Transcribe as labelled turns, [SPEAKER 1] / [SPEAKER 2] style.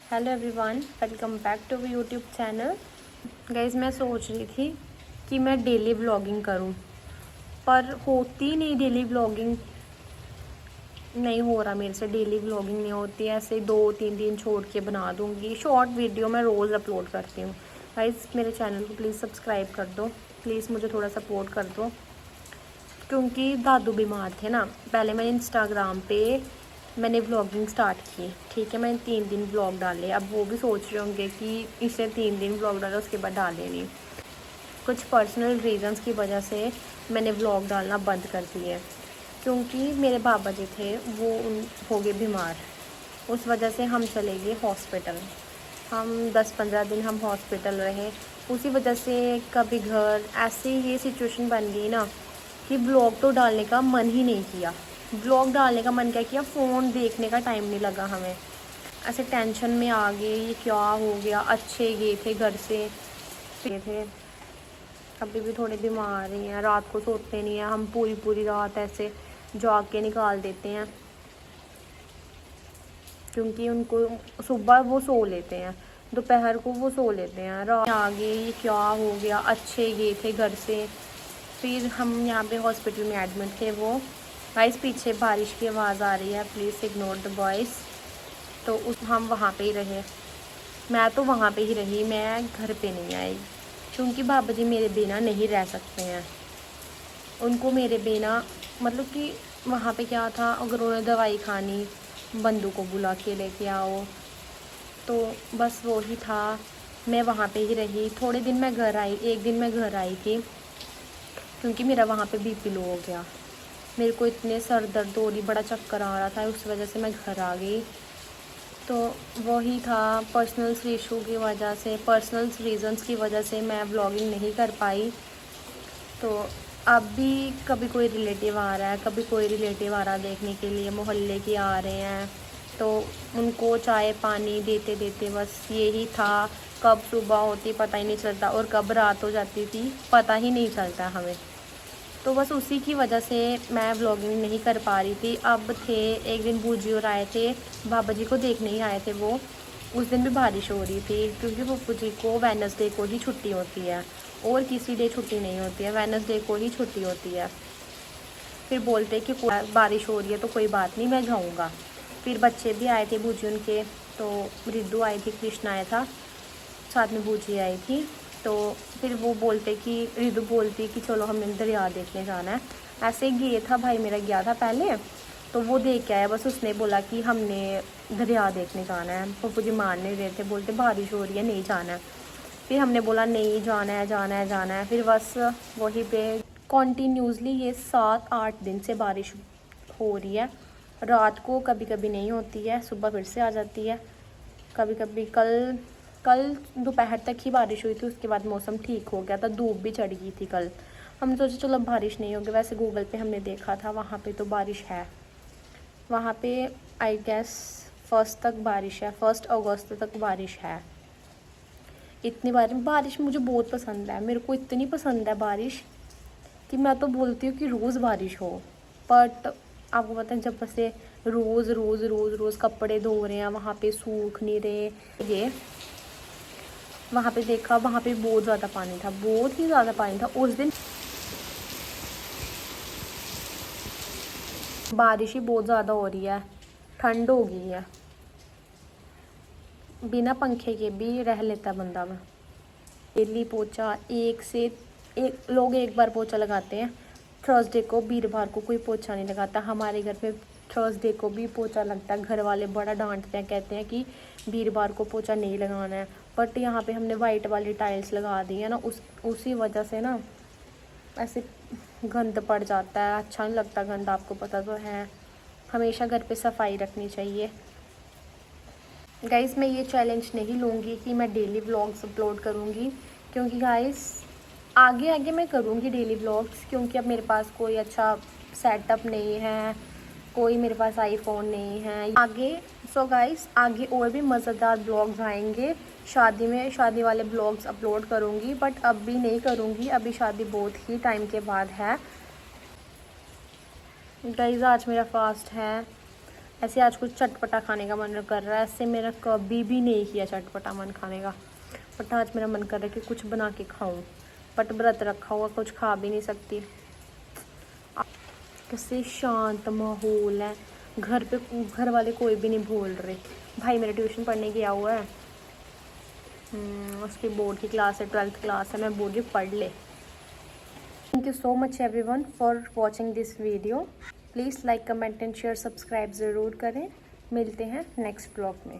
[SPEAKER 1] Hello everyone, welcome back to YouTube channel. Guys, मैं सोच रही थी कि मैं डेली व्लॉगिंग करूं, पर होती नहीं डेली व्लॉगिंग। नहीं हो रहा मेरे से, डेली व्लॉगिंग नहीं होती। ऐसे 2-3 दिन छोड़ के बना दूंगी। शॉर्ट वीडियो मैं रोज़ अपलोड करती हूँ। गाइज़, मेरे चैनल को प्लीज़ सब्सक्राइब कर दो, प्लीज़ मुझे थोड़ा सपोर्ट कर दो, क्योंकि दादू बीमार थे ना। पहले मैं इंस्टाग्राम पे मैंने व्लॉगिंग स्टार्ट की, ठीक है। मैंने 3 दिन व्लॉग डाले। अब वो भी सोच रहे होंगे कि इसने 3 दिन व्लॉग डाला, उसके बाद डाले नहीं। कुछ पर्सनल रीजंस की वजह से मैंने व्लॉग डालना बंद कर दिए, क्योंकि मेरे बाबा जी थे वो हो गए बीमार। उस वजह से हम चले गए हॉस्पिटल। हम 10-15 दिन हम हॉस्पिटल रहे। उसी वजह से कभी घर, ऐसे ये सिचुएशन बन गई ना कि ब्लॉग तो डालने का मन ही नहीं किया। ब्लॉग डालने का मन क्या किया, फ़ोन देखने का टाइम नहीं लगा हमें। ऐसे टेंशन में आ गए, ये क्या हो गया। अच्छे गए थे घर से, गए थे। अभी भी थोड़े बीमार ही हैं, रात को सोते नहीं हैं। हम पूरी पूरी रात ऐसे जाग के निकाल देते हैं, क्योंकि उनको सुबह वो सो लेते हैं, दोपहर को वो सो लेते हैं। रात में आ गए, ये क्या हो गया। अच्छे गए थे घर से, फिर हम यहाँ पे हॉस्पिटल में एडमिट थे। वो गाइस, पीछे बारिश की आवाज़ आ रही है, प्लीज़ इग्नोर द वॉइस। तो हम वहाँ पे ही रहे। मैं तो वहाँ पे ही रही, मैं घर पे नहीं आई, क्योंकि बाबा जी मेरे बिना नहीं रह सकते हैं। उनको मेरे बिना, मतलब कि वहाँ पे क्या था, अगर उन्हें दवाई खानी, बंदू को बुला के लेके आओ, तो बस वो ही था। मैं वहाँ पे ही रही। थोड़े दिन मैं घर आई, एक दिन मैं घर आई थी, क्योंकि मेरा वहाँ पे बीपी लो हो गया। मेरे को इतने सर दर्द हो रही, बड़ा चक्कर आ रहा था, उस वजह से मैं घर आ गई। तो वही था, पर्सनल इशू की वजह से, पर्सनल रीजंस की वजह से मैं व्लॉगिंग नहीं कर पाई। तो अब भी कभी कोई रिलेटिव आ रहा है, कभी कोई रिलेटिव आ रहा है देखने के लिए, मोहल्ले के आ रहे हैं, तो उनको चाय पानी देते देते बस यही था। कब सुबह होती पता ही नहीं चलता, और कब रात हो जाती थी पता ही नहीं चलता हमें। तो बस उसी की वजह से मैं व्लॉगिंग नहीं कर पा रही थी। अब थे एक दिन बूजी और आए थे, बाबा जी को देखने ही आए थे वो। उस दिन भी बारिश हो रही थी, क्योंकि पप्पू जी को वेडनेसडे को ही छुट्टी होती है, और किसी डे छुट्टी नहीं होती है, वेडनेसडे को ही छुट्टी होती है। फिर बोलते कि बारिश हो रही है तो कोई बात नहीं, मैं जाऊँगा। फिर बच्चे भी आए थे बूजी उनके, तो रिद्धू आई थी, कृष्णा आया था, साथ में बूजी आई थी। तो फिर वो बोलते कि रिद्धू बोलती कि चलो हमें दरिया देखने जाना है। ऐसे ही गया था, भाई मेरा गया था पहले, तो वो देख के आया। बस उसने बोला कि हमने दरिया देखने जाना है। पप्पू जी मान नहीं रहे थे, बोलते बारिश हो रही है, नहीं जाना है। फिर हमने बोला नहीं, जाना है जाना है जाना है। फिर बस वहीं पे कॉन्टीन्यूसली ये 7-8 दिन से बारिश हो रही है। रात को कभी कभी नहीं होती है, सुबह फिर से आ जाती है। कभी कभी कल कल दोपहर तक ही बारिश हुई थी, उसके बाद मौसम ठीक हो गया था, धूप भी चढ़ गई थी कल। हम सोचे चलो बारिश नहीं होगी। वैसे गूगल पे हमने देखा था, वहाँ पे तो बारिश है। वहाँ पे आई गेस 1 तक बारिश है, 1 अगस्त तक बारिश है। इतनी बारिश मुझे बहुत पसंद है, मेरे को इतनी पसंद है बारिश कि मैं तो बोलती हूँ कि रोज़ बारिश हो। बट आपको पता है, जब से रोज़ रोज़ रोज़ रोज़ कपड़े धो रहे हैं, वहाँ पे सूख नहीं रहे। ये वहाँ पे देखा, वहाँ पे बहुत ज़्यादा पानी था, बहुत ही ज़्यादा पानी था उस दिन। बारिश ही बहुत ज़्यादा हो रही है, ठंड हो गई है, बिना पंखे के भी रह लेता बंदा। में डेली पोछा, एक से एक लोग एक बार पोछा लगाते हैं। थर्सडे को, वीरवार को कोई पोछा नहीं लगाता। हमारे घर पे थर्सडे को भी पोछा लगता है। घर वाले बड़ा डांटते हैं, कहते हैं कि वीरवार को पोछा नहीं लगाना है। बट यहाँ पे हमने वाइट वाली टाइल्स लगा दी है ना, उसी वजह से ना ऐसे गंद पड़ जाता है, अच्छा नहीं लगता गंद, आपको पता तो है। हमेशा घर पे सफाई रखनी चाहिए। गाइस, मैं ये चैलेंज नहीं लूँगी कि मैं डेली व्लॉग्स अपलोड करूँगी, क्योंकि गाइस आगे आगे मैं करूँगी डेली व्लॉग्स, क्योंकि अब मेरे पास कोई अच्छा सेटअप नहीं है, कोई मेरे पास आईफोन नहीं है आगे। सो गाइस, आगे और भी मज़ेदार ब्लॉग्स आएंगे। शादी वाले ब्लॉग्स अपलोड करूँगी, बट अब भी नहीं करूँगी, अभी शादी बहुत ही टाइम के बाद है। गाइस, आज मेरा फास्ट है, ऐसे आज कुछ चटपटा खाने का मन कर रहा है, ऐसे मेरा कभी भी नहीं किया चटपटा मन खाने का, बट आज मेरा मन कर रहा है कि कुछ बना के खाऊं, बट व्रत रखा हुआ कुछ खा भी नहीं सकती। कैसे शांत माहौल है, घर पे घर वाले कोई भी नहीं बोल रहे। भाई मेरा ट्यूशन पढ़ने गया हुआ है, उसकी बोर्ड की क्लास है, 12th क्लास है, मैं बोल रही हूँ पढ़ ले। Thank you so much everyone for watching this video. Please like comment and share subscribe ज़रूर करें। मिलते हैं नेक्स्ट ब्लॉग में।